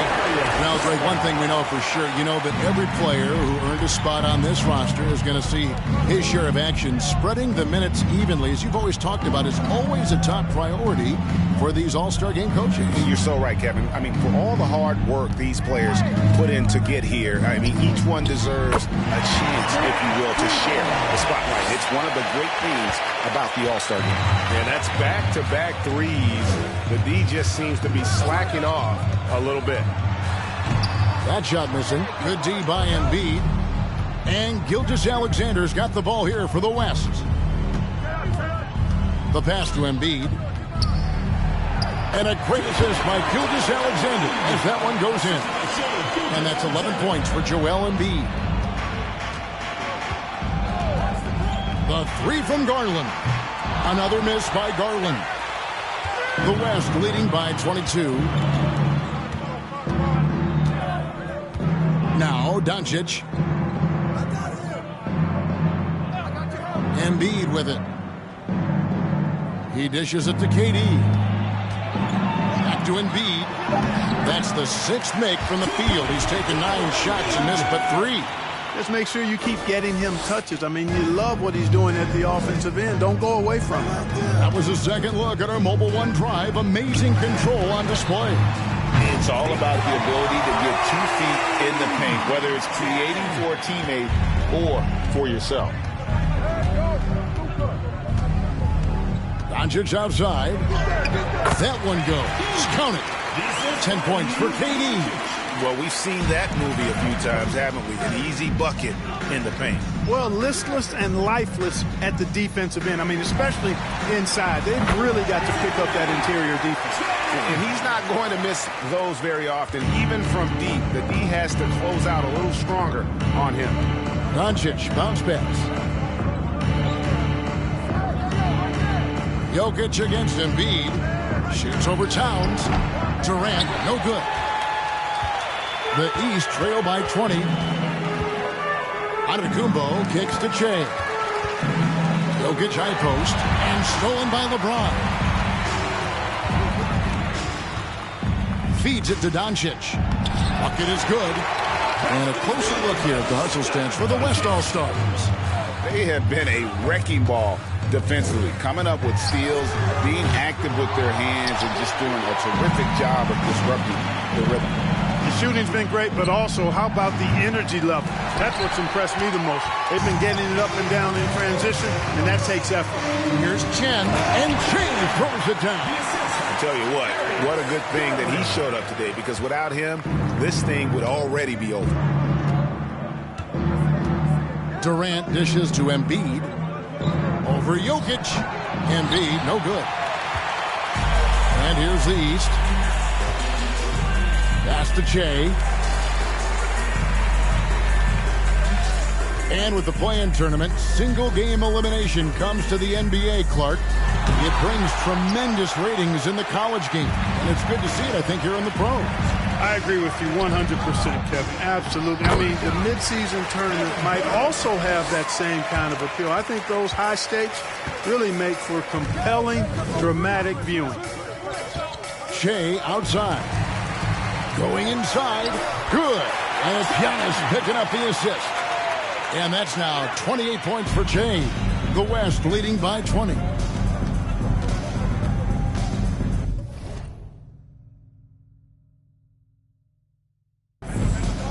Now, Greg, one thing we know for sure, you know that every player who earned a spot on this roster is going to see his share of action. Spreading the minutes evenly, as you've always talked about, is always a top priority for these All-Star game coaches. You're so right, Kevin. I mean, for all the hard work these players put in to get here, I mean, each one deserves a chance, if you will, to share the spotlight. It's one of the great things about the All-Star game. And that's back-to-back threes. The D just seems to be slacking off a little bit. That shot missing. Good D by Embiid. And Gilgeous-Alexander's got the ball here for the West. The pass to Embiid. And a great assist by Gilgeous-Alexander as that one goes in. And that's 11 points for Joel Embiid. The 3 from Garland. Another miss by Garland. The West leading by 22. Now Doncic. Embiid with it. He dishes it to KD. Back to Embiid. That's the 6th make from the field. He's taken 9 shots and missed but 3. Just make sure you keep getting him touches. I mean, you love what he's doing at the offensive end. Don't go away from it. That was a second look at our Mobile One Drive. Amazing control on display. It's all about the ability to get 2 feet in the paint, whether it's creating for a teammate or for yourself. Doncic outside. That one goes. Count it. 10 points for KD. Well, we've seen that movie a few times, haven't we? An easy bucket in the paint. Well, listless and lifeless at the defensive end. I mean, especially inside. They've really got to pick up that interior defense. And he's not going to miss those very often, even from deep. The D has to close out a little stronger on him. Doncic, bounce pass. Jokic against Embiid. Shoots over Towns. Durant, no good. The East trail by 20. Antetokounmpo kicks to Che. Jokic high post and stolen by LeBron. Feeds it to Doncic. Bucket is good. And a closer look here at the hustle stance for the West All-Stars. They have been a wrecking ball defensively, coming up with steals, being active with their hands, and just doing a terrific job of disrupting the rhythm. The shooting's been great, but also, how about the energy level? That's what's impressed me the most. They've been getting it up and down in transition, and that takes effort. Here's Chen, and Chen throws it down. I tell you what a good thing that he showed up today, because without him, this thing would already be over. Durant dishes to Embiid. Over Jokic. Embiid, no good. And here's the East. Pass to Che. And with the play-in tournament, single-game elimination comes to the NBA, Clark. It brings tremendous ratings in the college game. And it's good to see it, I think, here in the pros. I agree with you 100%, Kevin. Absolutely. I mean, the midseason tournament might also have that same kind of appeal. I think those high stakes really make for compelling, dramatic viewing. Che outside. Going inside. Good. And it's Giannis picking up the assist. And that's now 28 points for Che. The West leading by 20.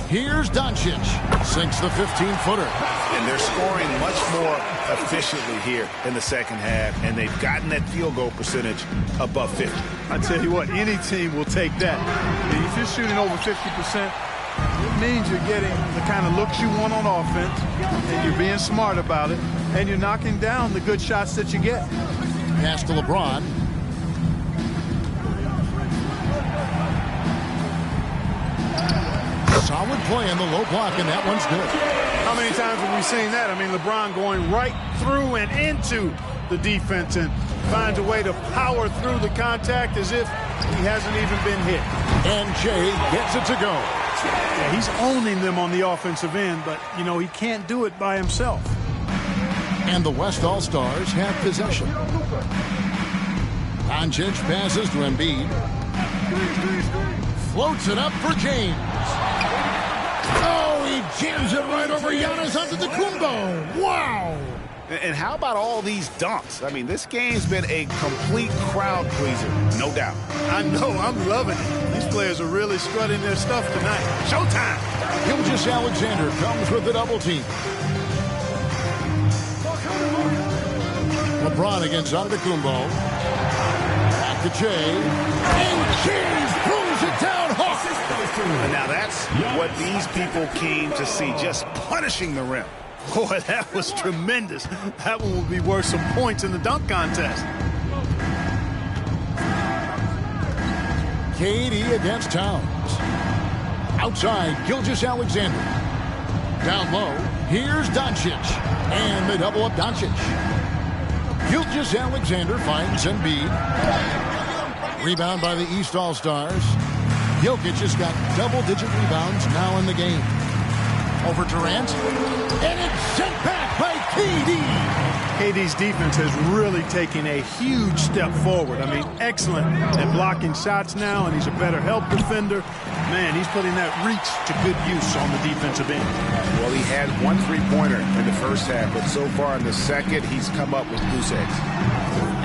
Here's Doncic. Sinks the 15-footer. And they're scoring much more efficiently here in the second half, and they've gotten that field goal percentage above 50. I tell you what, any team will take that. If you're shooting over 50%, it means you're getting the kind of looks you want on offense, and you're being smart about it, and you're knocking down the good shots that you get. Pass to LeBron. Solid play in the low block, and that one's good. How many times have we seen that? I mean, LeBron going right through and into the defense and finds a way to power through the contact as if he hasn't even been hit. And Jay gets it to go. Yeah, he's owning them on the offensive end, but, you know, he can't do it by himself. And the West All-Stars have possession. Doncic passes to Embiid. Floats it up for James. Oh, he jams it right over Giannis Antetokounmpo. Wow. And how about all these dunks? I mean, this game's been a complete crowd pleaser, no doubt. I know, I'm loving it. These players are really strutting their stuff tonight. Showtime. Gilgeous-Alexander comes with the double team. LeBron against Antetokounmpo. Back to Che. And James throws it down hard. And now that's what these people came to see, just punishing the rim. Boy, that was tremendous. That one will be worth some points in the dunk contest. KD against Towns. Outside, Gilgeous-Alexander. Down low, here's Doncic. And they double up Doncic. Gilgeous-Alexander finds Embiid. Rebound by the East All-Stars. Jokic has got double-digit rebounds now in the game. Over Durant. And it's sent back by KD. KD's defense has really taken a huge step forward. I mean, excellent at blocking shots now, and he's a better help defender. Man, he's putting that reach to good use on the defensive end. Well, he had one three-pointer in the first half, but so far in the second, he's come up with goose eggs.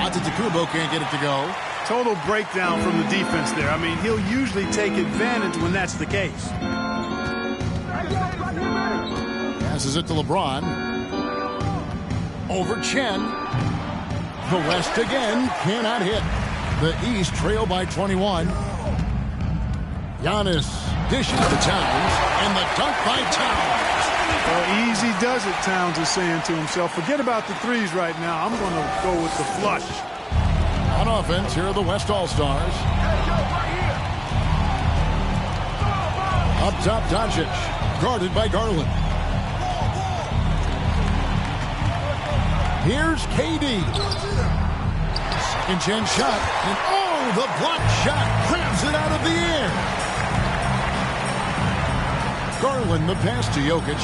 Antetokounmpo can't get it to go. Total breakdown from the defense there. I mean, he'll usually take advantage when that's the case. Passes it to LeBron. Over Chen. The West again cannot hit. The East trail by 21. Giannis dishes to Towns, and the dunk by Towns. Well, easy does it, Towns is saying to himself. Forget about the threes right now. I'm going to go with the flush. On offense, here are the West All-Stars. Up top, Doncic, guarded by Garland. Here's KD. Second chance shot, and oh, the block shot grabs it out of the air. Garland the pass to Jokic.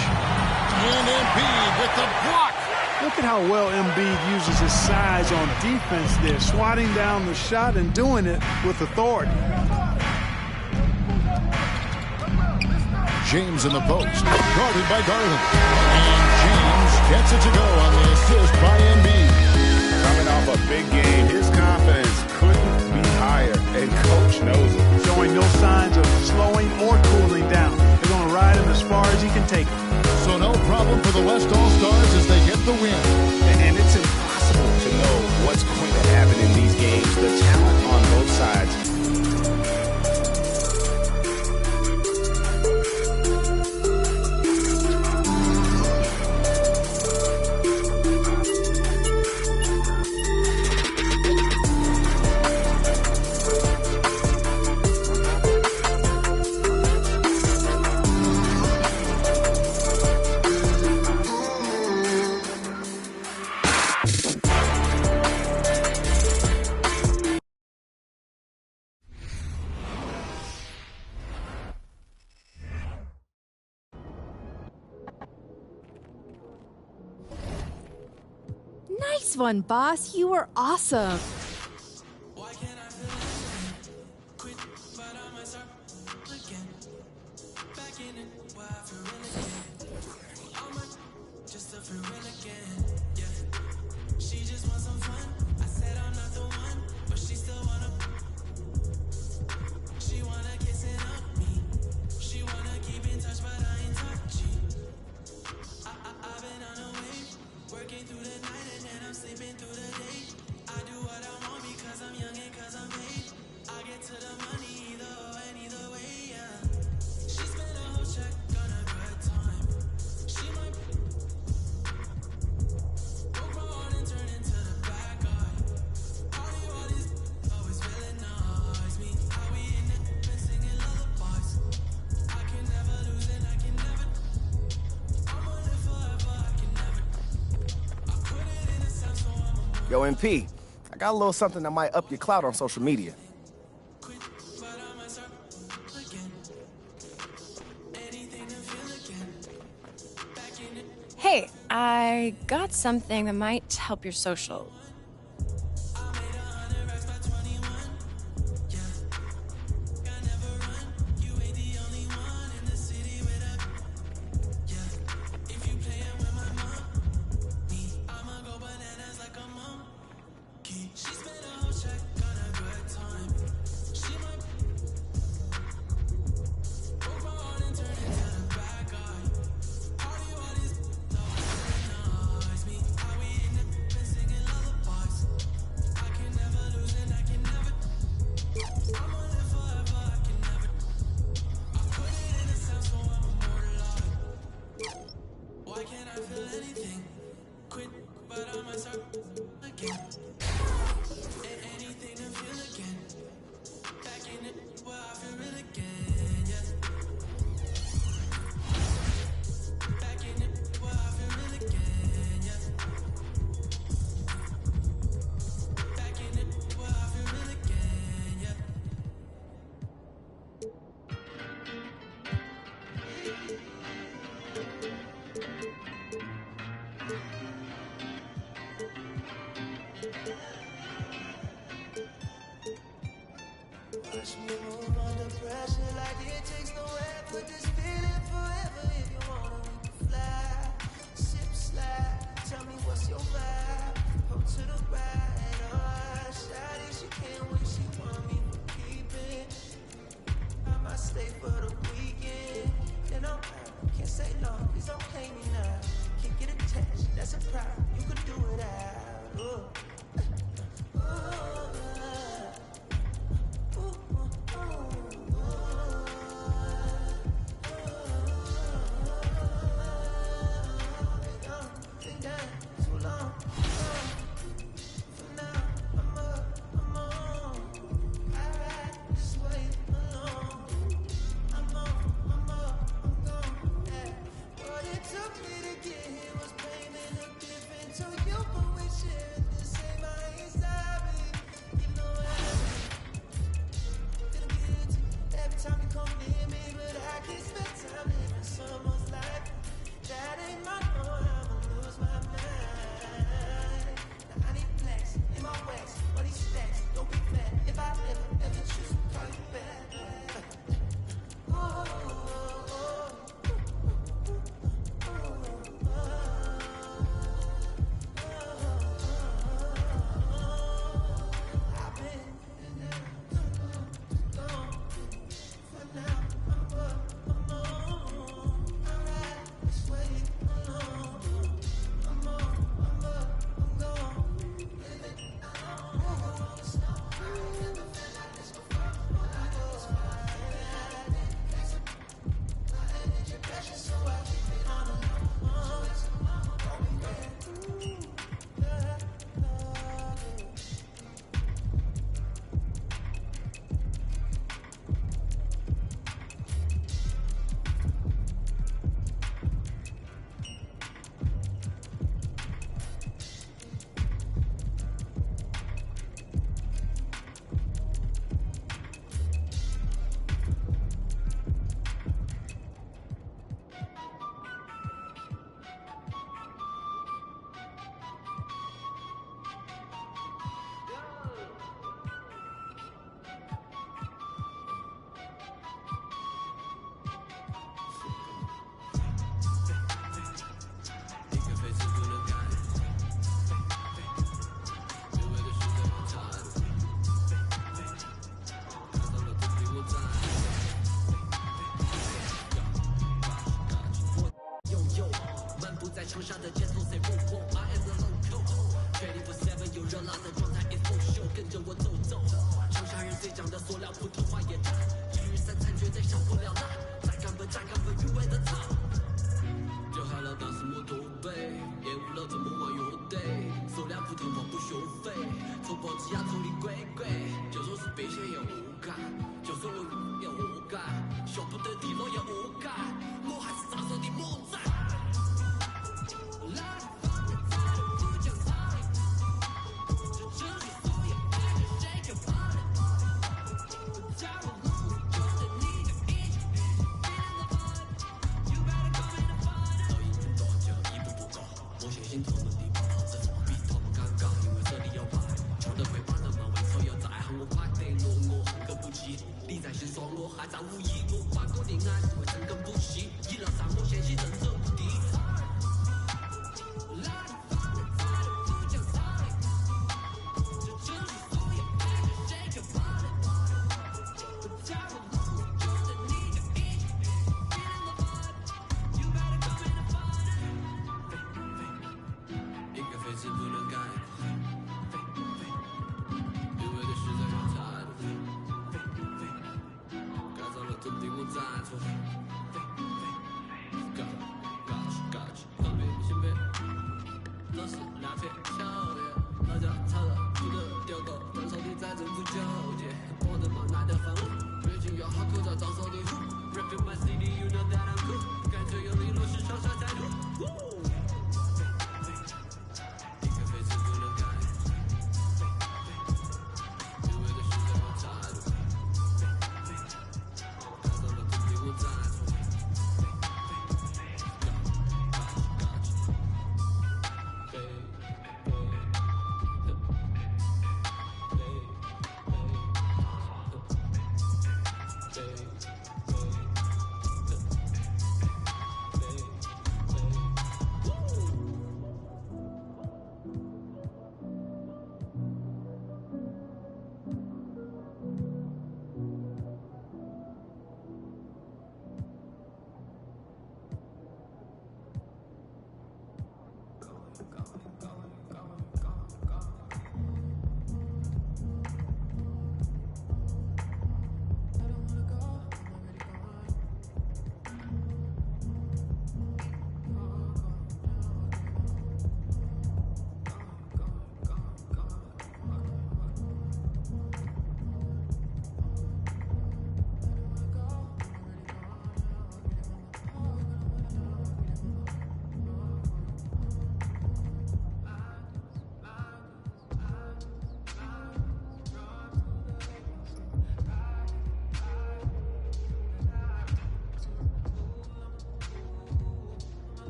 And Embiid with the block. Look at how well Embiid uses his size on defense there, swatting down the shot and doing it with authority. James in the post, guarded by Garland. And James gets it to go on the assist by Embiid. Coming off a big game, his confidence couldn't be higher, and Coach knows it. Showing no signs of slowing or cooling down. They're going to ride him as far as he can take him. So no problem for the West All-Stars as they get the win. And it's impossible to know what's going to happen in these games. The talent on both sides. Nice one, boss. You were awesome. Yo, MP, I got a little something that might up your clout on social media. Hey, I got something that might help your social. Watch me move under pressure like it takes no effort. This feeling forever. If you wanna, we can fly. Sip, slide. Tell me what's your vibe. Hope to the right. Oh, shawty, she can't wait. She want me for keeping. I might stay for the weekend. Then I'm out. Can't say no. Please don't play me now. Can't get attached. That's a problem. You could do it out. Ooh.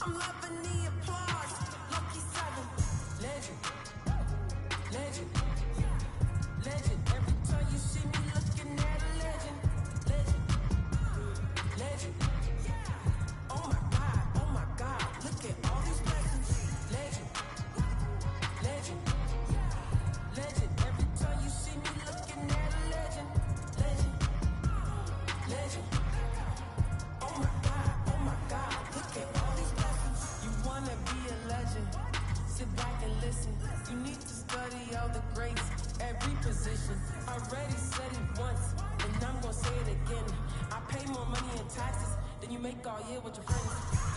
I'm loving the applause. Lucky 7. Legend. Legend. Legend. Every time you see me looking at a legend. Legend. Legend. Oh my God, look at all these blessings. Legend. Legend. Legend. Every time you see me looking at a legend. Legend. Legend. Oh my God, look at all these blessings. You wanna be a legend? Sit back and listen. You need to study all the greats, every position. Already said it once, and I'm gonna say it again. I pay more money in taxes than you make all year with your friends.